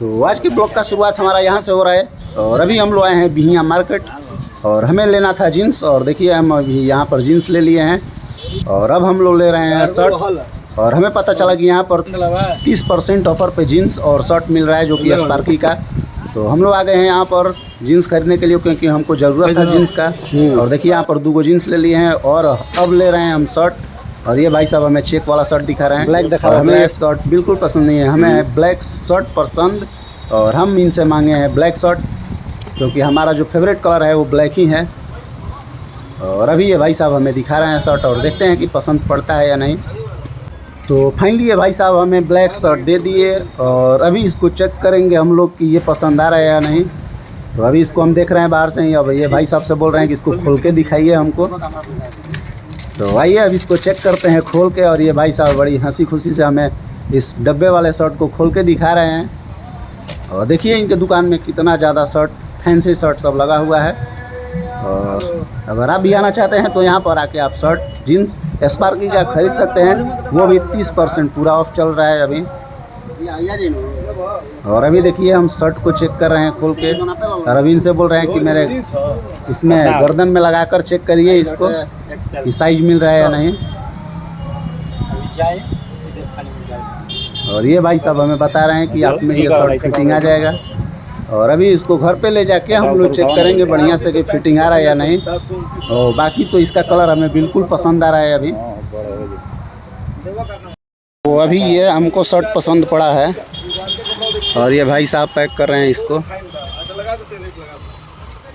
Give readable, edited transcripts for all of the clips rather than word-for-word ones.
तो आज के ब्लॉग का शुरुआत हमारा यहाँ से हो रहा है और अभी हम लोग आए हैं बिहिया मार्केट और हमें लेना था जीन्स। और देखिए हम अभी यहाँ पर जीन्स ले लिए हैं और अब हम लोग ले रहे हैं शर्ट। और हमें पता चला कि यहाँ पर 30% ऑफर पे जीन्स और शर्ट मिल रहा है जो कि स्पार्की का। तो हम लोग आ गए हैं यहाँ पर जीन्स खरीदने के लिए क्योंकि हमको ज़रूरत था जीन्स का। और देखिए यहाँ पर 2 जीन्स ले लिए हैं और अब ले रहे हैं हम शर्ट। और ये भाई साहब हमें चेक वाला शर्ट दिखा रहे हैं, ब्लैक दिखा रहे हैं। हमें ये शर्ट बिल्कुल पसंद नहीं है, हमें ब्लैक शर्ट पसंद और हम इनसे मांगे हैं ब्लैक शर्ट क्योंकि हमारा जो फेवरेट कलर है वो ब्लैक ही है। और अभी ये भाई साहब हमें दिखा रहे हैं शर्ट और देखते हैं कि पसंद पड़ता है या नहीं। तो फाइनली ये भाई साहब हमें ब्लैक शर्ट दे दिए और अभी इसको चेक करेंगे हम लोग कि ये पसंद आ रहा है या नहीं। तो अभी इसको हम देख रहे हैं बाहर से ही। अब ये भाई साहब से बोल रहे हैं कि इसको खोल के दिखाइए हमको। तो आइए अब इसको चेक करते हैं खोल के। और ये भाई साहब बड़ी हंसी खुशी से हमें इस डब्बे वाले शर्ट को खोल के दिखा रहे हैं। और देखिए इनके दुकान में कितना ज़्यादा शर्ट, फैंसी शर्ट सब लगा हुआ है। और अगर आप भी आना चाहते हैं तो यहाँ पर आके आप शर्ट जीन्स स्पार्की का खरीद सकते हैं, वो भी 30% पूरा ऑफ चल रहा है अभी। और अभी देखिए हम शर्ट को चेक कर रहे हैं खोल के और अभी इनसे बोल रहे हैं कि मेरे इसमें गर्दन में लगाकर चेक करिए इसको कि साइज मिल रहा है या नहीं। और ये भाई साहब हमें बता रहे हैं कि आप में ये शर्ट फिटिंग आ जाएगा। और अभी इसको घर पे ले जाके हम लोग चेक करेंगे बढ़िया से कि फिटिंग आ रहा है या नहीं। और बाकी तो इसका कलर हमें बिल्कुल पसंद आ रहा है अभी। तो अभी ये हमको शर्ट पसंद पड़ा है और ये भाई साहब पैक कर रहे हैं इसको।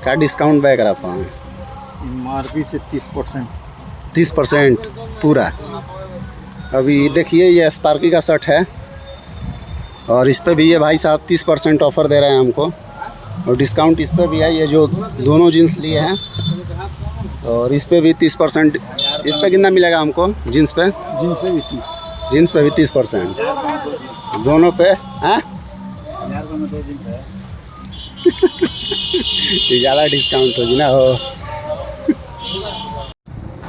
क्या डिस्काउंट बैक रहा पाएँ? MRP से 30%। 30% पूरा। अभी देखिए ये स्पार्की का शर्ट है और इस पे भी ये भाई साहब 30% ऑफ़र दे रहे हैं हमको और डिस्काउंट इस पे भी है। ये जो दोनों जीन्स लिए हैं और इस पे भी 30%। इस पे कितना मिलेगा हमको जीन्स पे? जीन्स पे भी 30। जीन्स पे भी 30% दोनों पे। हाँ ज़्यादा डिस्काउंट होगी ना हो।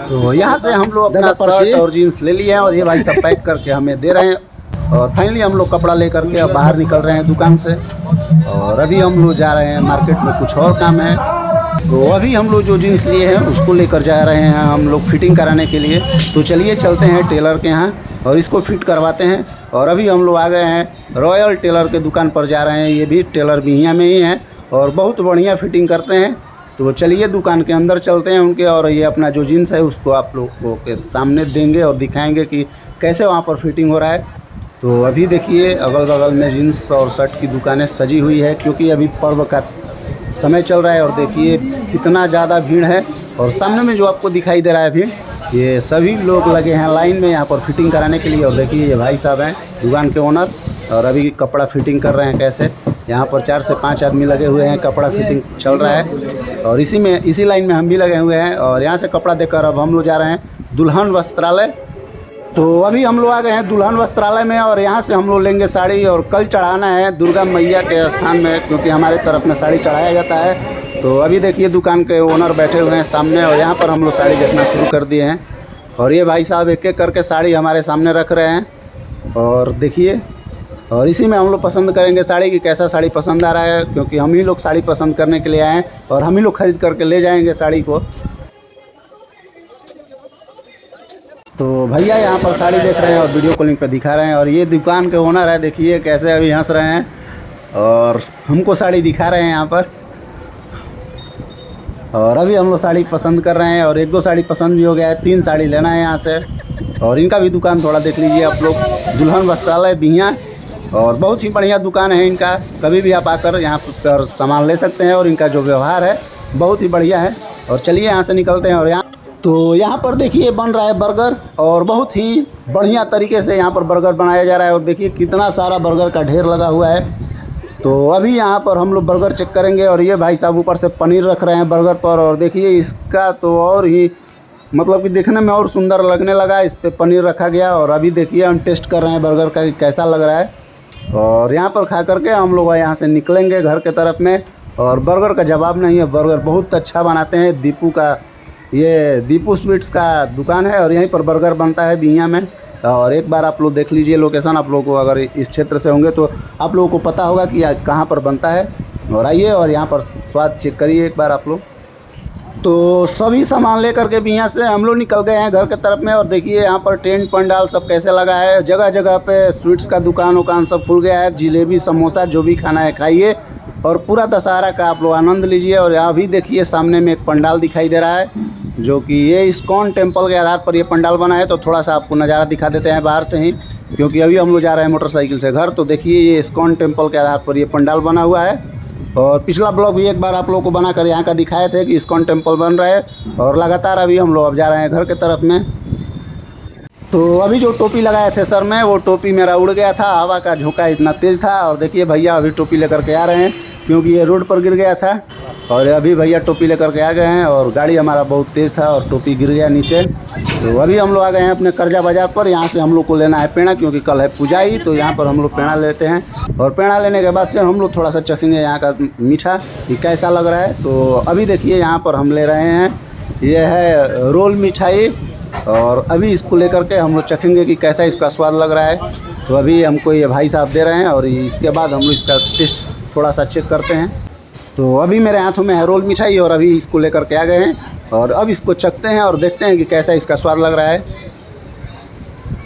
तो यहाँ से हम लोग अपना शर्ट और जीन्स ले लिए हैं और ये भाई सब पैक करके हमें दे रहे हैं। और फाइनली हम लोग कपड़ा ले करके अब बाहर निकल रहे हैं दुकान से। और अभी हम लोग जा रहे हैं मार्केट में, कुछ और काम है। तो अभी हम लोग जो जीन्स लिए हैं उसको लेकर जा रहे हैं हम लोग फिटिंग कराने के लिए। तो चलिए चलते हैं टेलर के यहाँ और इसको फिट करवाते हैं। और अभी हम लोग आ गए हैं रॉयल टेलर के दुकान पर जा रहे हैं। ये भी टेलर बिहिया में ही हैं और बहुत बढ़िया फिटिंग करते हैं। तो चलिए दुकान के अंदर चलते हैं उनके और ये अपना जो जीन्स है उसको आप लोगों के सामने देंगे और दिखाएंगे कि कैसे वहाँ पर फिटिंग हो रहा है। तो अभी देखिए अगल बगल में जीन्स और शर्ट की दुकानें सजी हुई है क्योंकि अभी पर्व का समय चल रहा है। और देखिए कितना ज़्यादा भीड़ है। और सामने में जो आपको दिखाई दे रहा है भीड़, ये सभी लोग लगे हैं लाइन में यहाँ पर फिटिंग कराने के लिए। और देखिए ये भाई साहब हैं दुकान के ओनर और अभी कपड़ा फिटिंग कर रहे हैं कैसे। यहाँ पर 4 से 5 आदमी लगे हुए हैं, कपड़ा फिटिंग चल रहा है। और इसी लाइन में हम भी लगे हुए हैं। और यहाँ से कपड़ा देकर अब हम लोग जा रहे हैं दुल्हन वस्त्रालय। तो अभी हम लोग आ गए हैं दुल्हन वस्त्रालय में और यहाँ से हम लोग लेंगे साड़ी और कल चढ़ाना है दुर्गा मैया के स्थान में क्योंकि हमारे तरफ में साड़ी चढ़ाया जाता है। तो अभी देखिए दुकान के ओनर बैठे हुए हैं सामने और यहाँ पर हम लोग साड़ी देखना शुरू कर दिए हैं। और ये भाई साहब एक एक करके साड़ी हमारे सामने रख रहे हैं और देखिए। और इसी में हम लोग पसंद करेंगे साड़ी की कैसा साड़ी पसंद आ रहा है क्योंकि हम ही लोग साड़ी पसंद करने के लिए आए हैं और हम ही लोग खरीद करके ले जाएंगे साड़ी को। तो भैया यहाँ पर साड़ी देख रहे हैं और वीडियो कॉलिंग पे दिखा रहे हैं। और ये दुकान के ओनर है, देखिए कैसे अभी हंस रहे हैं और हमको साड़ी दिखा रहे हैं यहाँ पर। और अभी हम लोग साड़ी पसंद कर रहे हैं और 1-2 साड़ी पसंद भी हो गया है, 3 साड़ी लेना है यहाँ से। और इनका भी दुकान थोड़ा देख लीजिए आप लोग, दुल्हन वस्त्रालय बिहिया। और बहुत ही बढ़िया दुकान है इनका, कभी भी आप आकर यहाँ पर सामान ले सकते हैं। और इनका जो व्यवहार है बहुत ही बढ़िया है। और चलिए यहाँ से निकलते हैं। और यहाँ पर देखिए बन रहा है बर्गर और बहुत ही बढ़िया तरीके से यहाँ पर बर्गर बनाया जा रहा है। और देखिए कितना सारा बर्गर का ढेर लगा हुआ है। तो अभी यहाँ पर हम लोग बर्गर चेक करेंगे। और ये भाई साहब ऊपर से पनीर रख रहे हैं बर्गर पर। और देखिए इसका तो और ही मतलब कि देखने में और सुंदर लगने लगा, इस पर पनीर रखा गया। और अभी देखिए हम टेस्ट कर रहे हैं बर्गर का कैसा लग रहा है। और यहाँ पर खा करके हम लोग यहाँ से निकलेंगे घर के तरफ में। और बर्गर का जवाब नहीं है, बर्गर बहुत अच्छा बनाते हैं। दीपू स्वीट्स का दुकान है और यहीं पर बर्गर बनता है बिहिया में। और एक बार आप लोग देख लीजिए लोकेशन। आप लोगों को अगर इस क्षेत्र से होंगे तो आप लोगों को पता होगा कि कहाँ पर बनता है। और आइए और यहाँ पर स्वाद चेक करिए एक बार आप लोग। तो सभी सामान लेकर के भी यहाँ से हम लोग निकल गए हैं घर के तरफ में। और देखिए यहाँ पर टेंट पंडाल सब कैसे लगा है, जगह जगह पे स्वीट्स का दुकान उकान सब खुल गया है। जिलेबी समोसा जो भी खाना है खाइए और पूरा दशहरा का आप लोग आनंद लीजिए। और यहाँ भी देखिए सामने में एक पंडाल दिखाई दे रहा है, जो कि ये इस्कॉन टेम्पल के आधार पर ये पंडाल बना है। तो थोड़ा सा आपको नज़ारा दिखा देते हैं बाहर से ही, क्योंकि अभी हम लोग जा रहे हैं मोटरसाइकिल से घर। तो देखिए ये इस्कॉन टेम्पल के आधार पर ये पंडाल बना हुआ है। और पिछला ब्लॉग भी एक बार आप लोगों को बनाकर यहाँ का दिखाए थे कि इस्कॉन टेम्पल बन रहा है। और लगातार अभी हम लोग अब जा रहे हैं घर के तरफ में। तो अभी जो टोपी लगाए थे सर में, वो टोपी मेरा उड़ गया था, हवा का झोंका इतना तेज़ था। और देखिए भैया अभी टोपी लेकर के आ रहे हैं, क्योंकि ये रोड पर गिर गया था। और अभी भैया टोपी लेकर के आ गए हैं। और गाड़ी हमारा बहुत तेज़ था और टोपी गिर गया नीचे। तो अभी हम लोग आ गए हैं अपने कर्जा बाज़ार पर। यहाँ से हम लोग को लेना है पेड़ा, क्योंकि कल है पूजाई। तो यहाँ पर हम लोग पेड़ा लेते हैं। और पेड़ा लेने के बाद से हम लोग थोड़ा सा चखेंगे यहाँ का मीठा कि कैसा लग रहा है। तो अभी देखिए यहाँ पर हम ले रहे हैं, ये है रोल मिठाई। और अभी इसको लेकर के हम लोग चखेंगे कि कैसा इसका स्वाद लग रहा है। तो अभी हमको ये भाई साहब दे रहे हैं और इसके बाद हम लोग इसका टेस्ट थोड़ा सा चेक करते हैं। तो अभी मेरे हाथों में है रोल मिठाई और अभी इसको लेकर के आ गए हैं। और अब इसको चखते हैं और देखते हैं कि कैसा इसका स्वाद लग रहा है।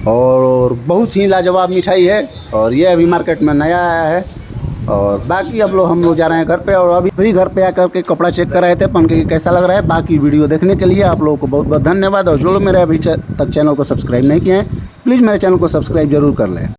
और बहुत ही लाजवाब मिठाई है और ये अभी मार्केट में नया आया है। और बाकी अब लोग हम लोग जा रहे हैं घर पे। और अभी घर पे आकर के कपड़ा चेक कर रहे थे पहन के कैसा लग रहा है। बाकी वीडियो देखने के लिए आप लोगों को बहुत बहुत धन्यवाद। और जो लोग मेरे अभी तक चैनल को सब्सक्राइब नहीं किए हैं, प्लीज़ मेरे चैनल को सब्सक्राइब जरूर कर लें।